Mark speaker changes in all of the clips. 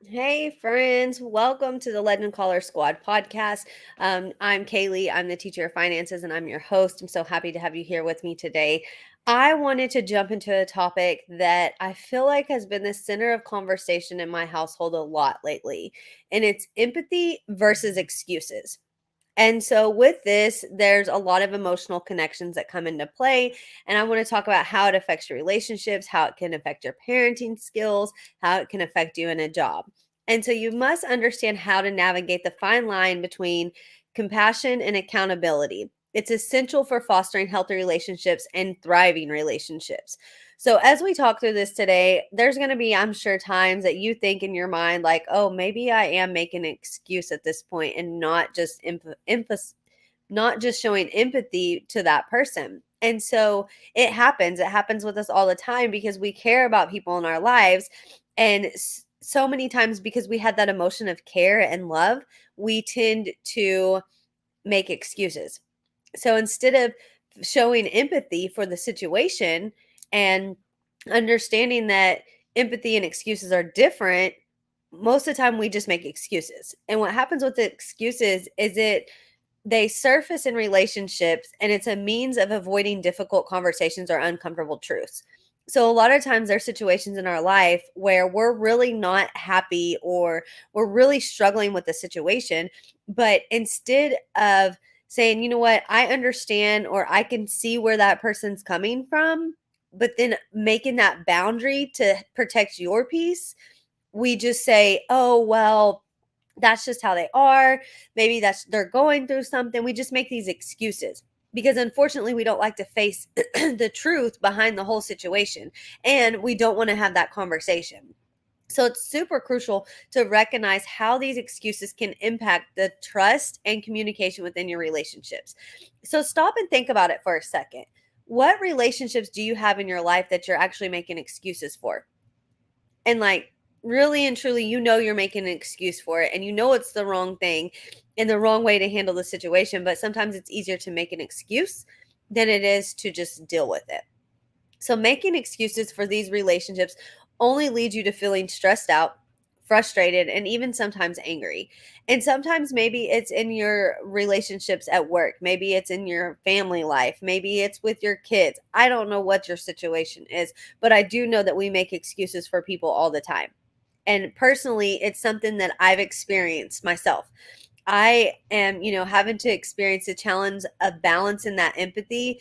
Speaker 1: Hey, friends, welcome to the Legend Caller Squad podcast. I'm Kaylee. I'm the teacher of finances and I'm your host. I'm so happy to have you here with me today. I wanted to jump into a topic that I feel like has been the center of conversation in my household a lot lately, and it's empathy versus excuses. And so, with this, there's a lot of emotional connections that come into play. And I want to talk about how it affects your relationships, how it can affect your parenting skills, how it can affect you in a job. And so, you must understand how to navigate the fine line between compassion and accountability. It's essential for fostering healthy relationships and thriving relationships. So, as we talk through this today, there's going to be, I'm sure, times that you think in your mind, like, oh, maybe I am making an excuse at this point and not just not just showing empathy to that person. And so it happens. It happens with us all the time because we care about people in our lives. And so many times, because we had that emotion of care and love, we tend to make excuses. So instead of showing empathy for the situation and understanding that empathy and excuses are different, most of the time we just make excuses. And what happens with the excuses is they surface in relationships and it's a means of avoiding difficult conversations or uncomfortable truths. So a lot of times there's situations in our life where we're really not happy or we're really struggling with the situation, but instead of saying, you know what, I understand or I can see where that person's coming from, but then making that boundary to protect your peace, we just say, oh, well, that's just how they are. Maybe they're going through something. We just make these excuses because unfortunately we don't like to face the truth behind the whole situation and we don't want to have that conversation. So it's super crucial to recognize how these excuses can impact the trust and communication within your relationships. So stop and think about it for a second. What relationships do you have in your life that you're actually making excuses for? And like really and truly, you know you're making an excuse for it and you know it's the wrong thing and the wrong way to handle the situation, but sometimes it's easier to make an excuse than it is to just deal with it. So making excuses for these relationships only leads you to feeling stressed out, frustrated, and even sometimes angry. And sometimes maybe it's in your relationships at work, maybe it's in your family life, maybe it's with your kids. I don't know what your situation is, but I do know that we make excuses for people all the time. And personally, it's something that I've experienced myself. I am, having to experience the challenge of balancing that empathy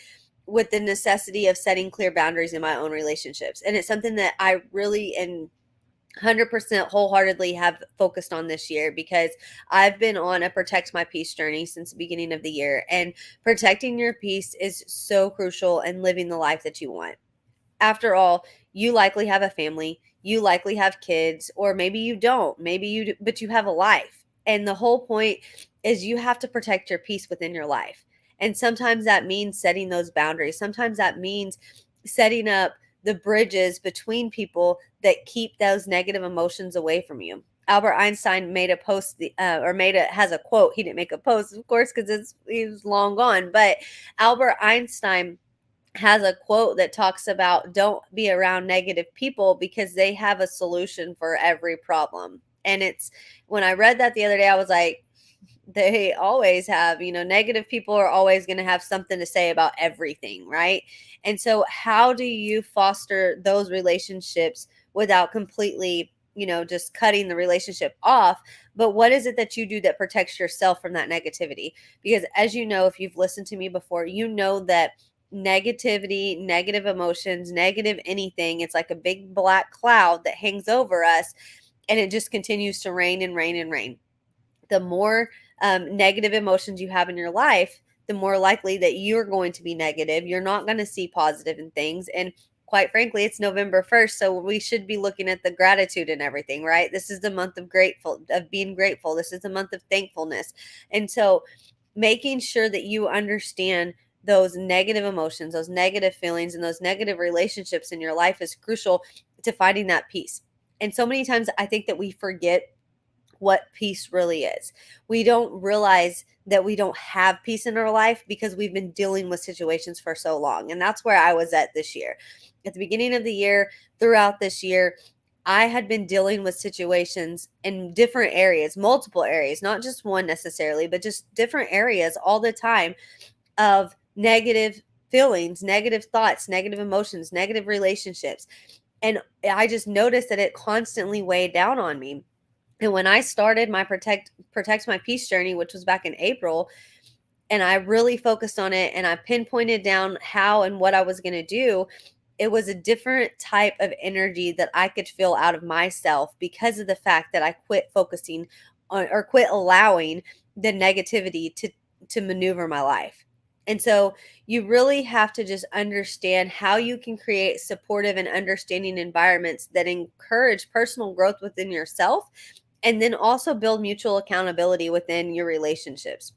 Speaker 1: with the necessity of setting clear boundaries in my own relationships. And it's something that I really and 100% wholeheartedly have focused on this year because I've been on a protect my peace journey since the beginning of the year. And protecting your peace is so crucial in living the life that you want. After all, you likely have a family, you likely have kids, or maybe you don't. Maybe you do, but you have a life. And the whole point is you have to protect your peace within your life. And sometimes that means setting those boundaries. Sometimes that means setting up the bridges between people that keep those negative emotions away from you. Albert Einstein made a post, or has a quote. He didn't make a post, of course, because he was long gone. But Albert Einstein has a quote that talks about don't be around negative people because they have a solution for every problem. And it's when I read that the other day, I was like, they always have, negative people are always going to have something to say about everything, right? And so, how do you foster those relationships without completely, just cutting the relationship off? But what is it that you do that protects yourself from that negativity? Because, as you know, if you've listened to me before, you know that negativity, negative emotions, negative anything, it's like a big black cloud that hangs over us and it just continues to rain and rain and rain. The more negative emotions you have in your life, the more likely that you're going to be negative. You're not going to see positive in things. And quite frankly, it's November 1st. So we should be looking at the gratitude and everything, right? This is the month of being grateful. This is the month of thankfulness. And so making sure that you understand those negative emotions, those negative feelings, and those negative relationships in your life is crucial to finding that peace. And so many times I think that we forget what peace really is. We don't realize that we don't have peace in our life because we've been dealing with situations for so long. And that's where I was at this year. At the beginning of the year, throughout this year, I had been dealing with situations in different areas, multiple areas, not just one necessarily, but just different areas all the time of negative feelings, negative thoughts, negative emotions, negative relationships. And I just noticed that it constantly weighed down on me. And when I started my protect my peace journey, which was back in April, and I really focused on it and I pinpointed down how and what I was going to do, it was a different type of energy that I could feel out of myself because of the fact that I quit focusing on or quit allowing the negativity to maneuver my life. And so you really have to just understand how you can create supportive and understanding environments that encourage personal growth within yourself and then also build mutual accountability within your relationships.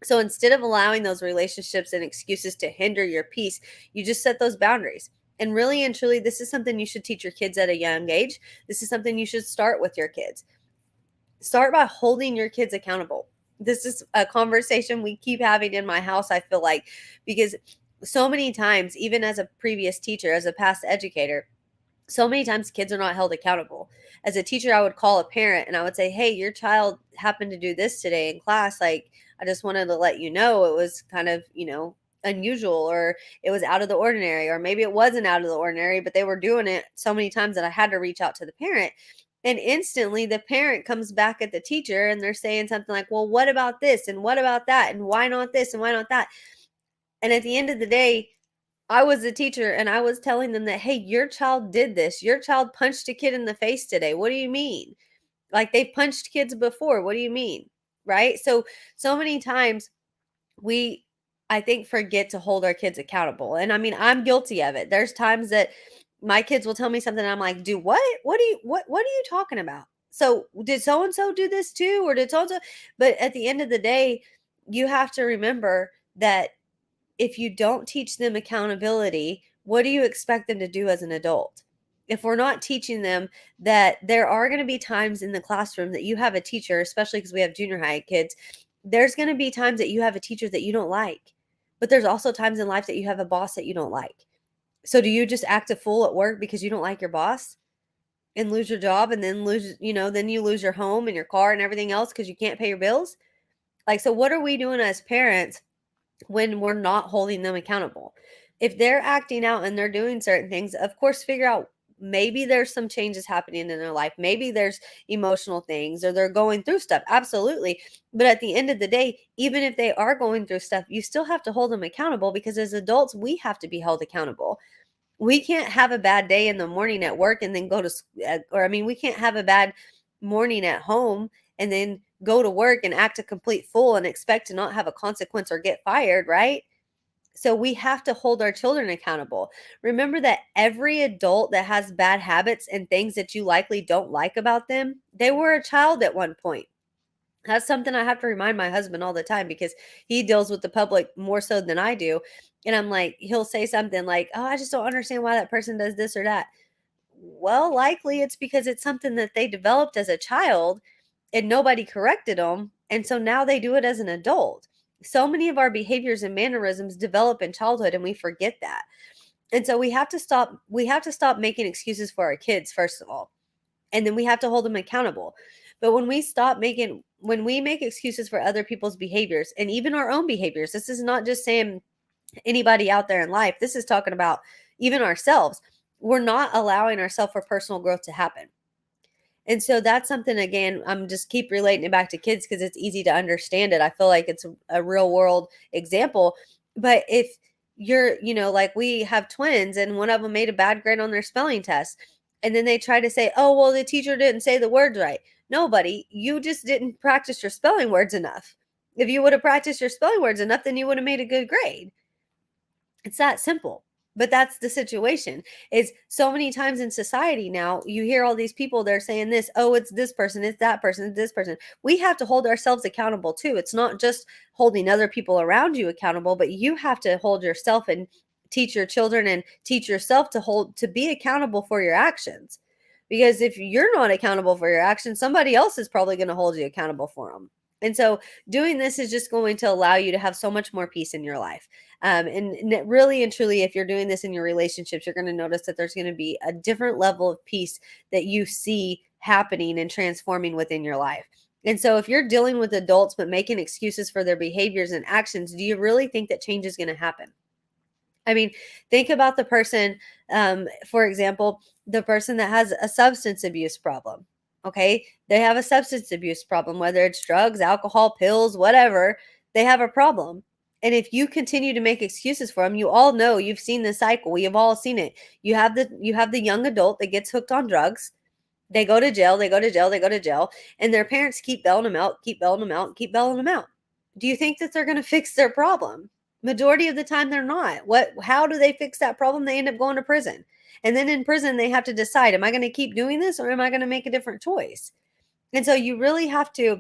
Speaker 1: So instead of allowing those relationships and excuses to hinder your peace, you just set those boundaries. And really and truly, this is something you should teach your kids at a young age. This is something you should start with your kids. Start by holding your kids accountable. This is a conversation we keep having in my house, I feel like, because so many times, even as a previous teacher, as a past educator, so many times kids are not held accountable. As a teacher, I would call a parent and I would say, "Hey, your child happened to do this today in class. Like, I just wanted to let you know it was kind of, unusual, or it was out of the ordinary, or maybe it wasn't out of the ordinary, but they were doing it so many times that I had to reach out to the parent." And instantly the parent comes back at the teacher and they're saying something like, "Well, what about this? And what about that? And why not this? And why not that?" And at the end of the day, I was the teacher and I was telling them that, "Hey, your child did this. Your child punched a kid in the face today. What do you mean? Like, they've punched kids before. What do you mean?" Right? So many times we, I think, forget to hold our kids accountable. And I mean, I'm guilty of it. There's times that my kids will tell me something and I'm like, "Do what? What are you talking about? So, did so and so do this too? Or did so and so?" But at the end of the day, you have to remember that if you don't teach them accountability, what do you expect them to do as an adult? If we're not teaching them that there are going to be times in the classroom that you have a teacher, especially because we have junior high kids, there's going to be times that you have a teacher that you don't like. But there's also times in life that you have a boss that you don't like. So do you just act a fool at work because you don't like your boss and lose your job and then then you lose your home and your car and everything else because you can't pay your bills? Like, so what are we doing as parents when we're not holding them accountable? If they're acting out and they're doing certain things, of course, figure out maybe there's some changes happening in their life. Maybe there's emotional things or they're going through stuff. Absolutely. But at the end of the day, even if they are going through stuff, you still have to hold them accountable because as adults, we have to be held accountable. We can't have a bad day in the morning at work and then go to, or I mean, we can't have a bad morning at home and then go to work and act a complete fool and expect to not have a consequence or get fired, right? So we have to hold our children accountable. Remember that every adult that has bad habits and things that you likely don't like about them, they were a child at one point. That's something I have to remind my husband all the time because he deals with the public more so than I do. And I'm like, he'll say something like, "Oh, I just don't understand why that person does this or that." Well, likely it's because it's something that they developed as a child and nobody corrected them. And so now they do it as an adult. So many of our behaviors and mannerisms develop in childhood and we forget that. And so we have to stop making excuses for our kids first of all. And then we have to hold them accountable. But when we make excuses for other people's behaviors and even our own behaviors, this is not just saying anybody out there in life. This is talking about even ourselves. We're not allowing ourselves for personal growth to happen. And so that's something, again, I'm just keep relating it back to kids because it's easy to understand it. I feel like it's a real world example. But if like we have twins and one of them made a bad grade on their spelling test, and then they try to say, "Oh, well, the teacher didn't say the words right." Nobody, you just didn't practice your spelling words enough. If you would have practiced your spelling words enough, then you would have made a good grade. It's that simple. But that's the situation. Is so many times in society now, you hear all these people, they're saying this, "Oh, it's this person, it's that person, it's this person." We have to hold ourselves accountable too. It's not just holding other people around you accountable, but you have to hold yourself and teach your children and teach yourself to be accountable for your actions. Because if you're not accountable for your actions, somebody else is probably going to hold you accountable for them. And so doing this is just going to allow you to have so much more peace in your life. And really and truly, if you're doing this in your relationships, you're going to notice that there's going to be a different level of peace that you see happening and transforming within your life. And so if you're dealing with adults but making excuses for their behaviors and actions, do you really think that change is going to happen? I mean, think about the person, for example, the person that has a substance abuse problem. Okay. They have a substance abuse problem, whether it's drugs, alcohol, pills, whatever, they have a problem. And if you continue to make excuses for them, you all know, you've seen the cycle. We have all seen it. You have the young adult that gets hooked on drugs. They go to jail, they go to jail, they go to jail, and their parents keep bailing them out, keep bailing them out, keep bailing them out. Do you think that they're going to fix their problem? Majority of the time they're not. How do they fix that problem? They end up going to prison. And then in prison they have to decide, am I going to keep doing this or am I going to make a different choice? And so you really have to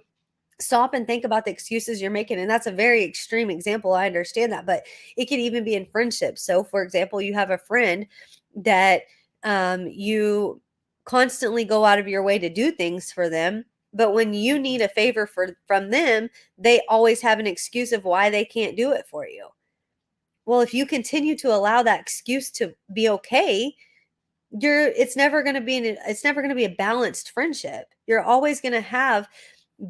Speaker 1: stop and think about the excuses you're making. And that's a very extreme example. I understand that, but it can even be in friendships. So, for example, you have a friend that you constantly go out of your way to do things for them. But when you need a favor from them, they always have an excuse of why they can't do it for you. Well, if you continue to allow that excuse to be okay, it's never going to be a balanced friendship. You're always going to have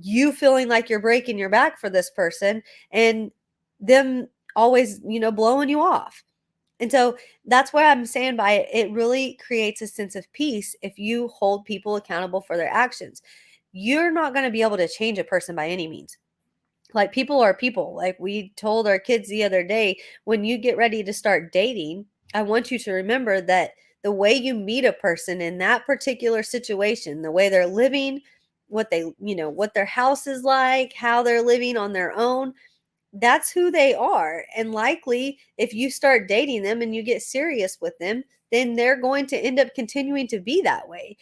Speaker 1: you feeling like you're breaking your back for this person and them always, blowing you off. And so that's what I'm saying by it. It really creates a sense of peace if you hold people accountable for their actions. You're not going to be able to change a person by any means. Like, people are people. Like we told our kids the other day, when you get ready to start dating, I want you to remember that the way you meet a person in that particular situation, the way they're living, what their house is like, how they're living on their own, that's who they are. And likely, if you start dating them and you get serious with them, then they're going to end up continuing to be that way.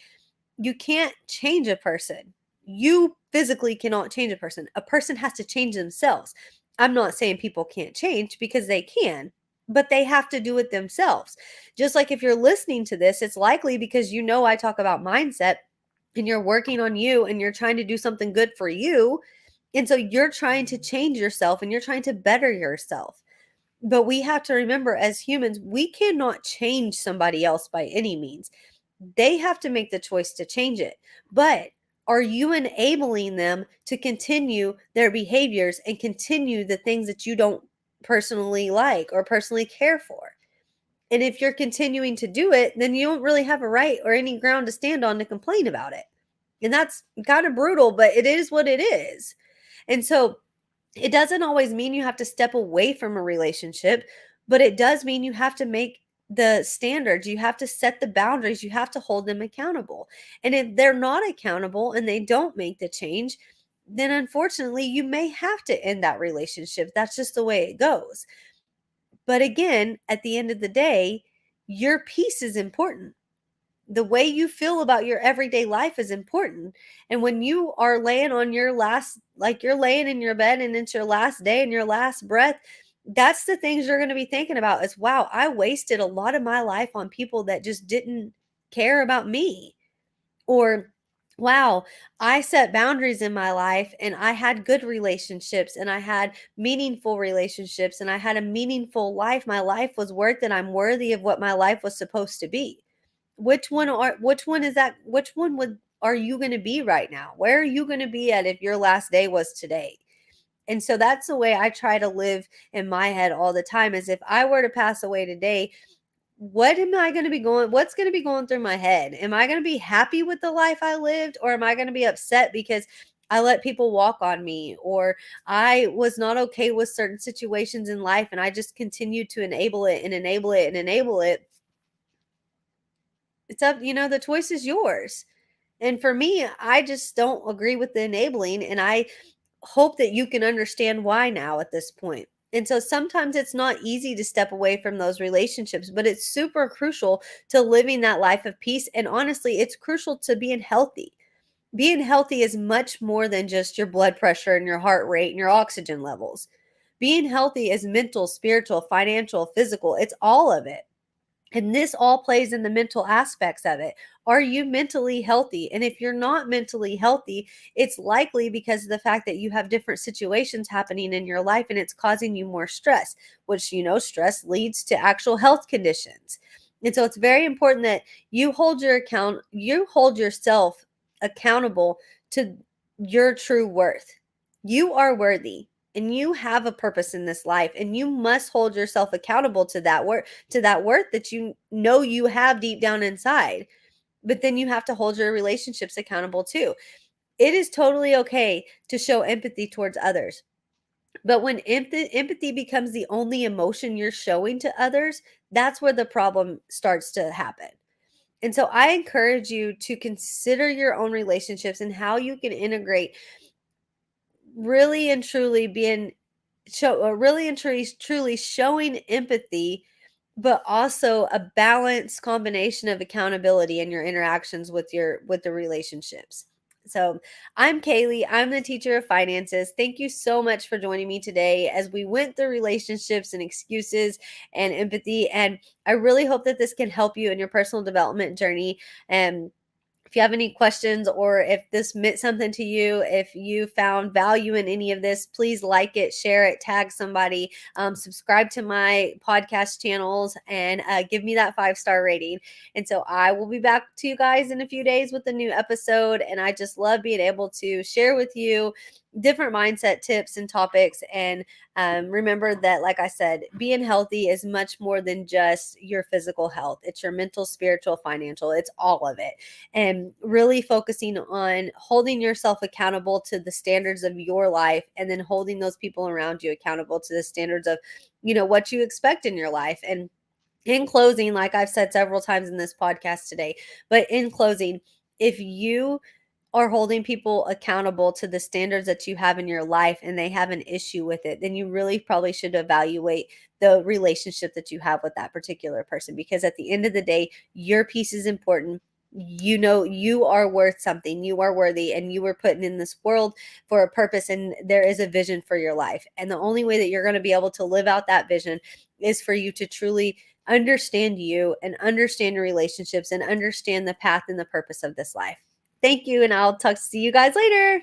Speaker 1: You can't change a person. You physically cannot change a person. A person has to change themselves. I'm not saying people can't change, because they can, but they have to do it themselves. Just like if you're listening to this, it's likely because I talk about mindset and you're working on you and you're trying to do something good for you. And so you're trying to change yourself and you're trying to better yourself. But we have to remember, as humans, we cannot change somebody else by any means. They have to make the choice to change it. But are you enabling them to continue their behaviors and continue the things that you don't personally like or personally care for? And if you're continuing to do it, then you don't really have a right or any ground to stand on to complain about it. And that's kind of brutal, but it is what it is. And so it doesn't always mean you have to step away from a relationship, but it does mean you have to make the standards, you have to set the boundaries, you have to hold them accountable. And if they're not accountable and they don't make the change, then unfortunately you may have to end that relationship. That's just the way it goes. But again, at the end of the day, your peace is important. The way you feel about your everyday life is important. And when you are laying on your last, like you're laying in your bed and it's your last day and your last breath, that's the things you're going to be thinking about is, wow, I wasted a lot of my life on people that just didn't care about me. Or, wow, I set boundaries in my life and I had good relationships and I had meaningful relationships and I had a meaningful life. My life was worth it. I'm worthy of what my life was supposed to be. Which one would are you going to be right now? Where are you going to be at if your last day was today? And so that's the way I try to live in my head all the time, is if I were to pass away today, what's going to be going through my head? Am I going to be happy with the life I lived, or am I going to be upset because I let people walk on me, or I was not okay with certain situations in life and I just continued to enable it and enable it and enable it? It's up, the choice is yours. And for me, I just don't agree with the enabling. And I hope that you can understand why now at this point. And so sometimes it's not easy to step away from those relationships, but it's super crucial to living that life of peace. And honestly, it's crucial to being healthy. Being healthy is much more than just your blood pressure and your heart rate and your oxygen levels. Being healthy is mental, spiritual, financial, physical. It's all of it. And this all plays in the mental aspects of it. Are you mentally healthy? And if you're not mentally healthy, it's likely because of the fact that you have different situations happening in your life and it's causing you more stress, which, stress leads to actual health conditions. And so it's very important that you hold yourself accountable to your true worth. You are worthy and you have a purpose in this life, and you must hold yourself accountable to that worth that you have deep down inside. But then you have to hold your relationships accountable too. It is totally okay to show empathy towards others. But when empathy becomes the only emotion you're showing to others, that's where the problem starts to happen. And so I encourage you to consider your own relationships and how you can integrate really and truly truly showing empathy, but also a balanced combination of accountability in your interactions with the relationships. So I'm Kaylee. I'm the teacher of finances. Thank you so much for joining me today as we went through relationships and excuses and empathy. And I really hope that this can help you in your personal development journey. And if you have any questions, or if this meant something to you, if you found value in any of this, please like it, share it, tag somebody, subscribe to my podcast channels, and give me that 5-star rating. And so I will be back to you guys in a few days with a new episode. And I just love being able to share with you different mindset tips and topics. And remember that, like I said, being healthy is much more than just your physical health. It's your mental, spiritual, financial. It's all of it. And really focusing on holding yourself accountable to the standards of your life, and then holding those people around you accountable to the standards of, what you expect in your life. And in closing, like I've said several times in this podcast today, but in closing, if you are holding people accountable to the standards that you have in your life and they have an issue with it, then you really probably should evaluate the relationship that you have with that particular person. Because at the end of the day, your piece is important. You are worth something. You are worthy, and you were put in this world for a purpose, and there is a vision for your life. And the only way that you're going to be able to live out that vision is for you to truly understand you and understand your relationships and understand the path and the purpose of this life. Thank you, and I'll see you guys later.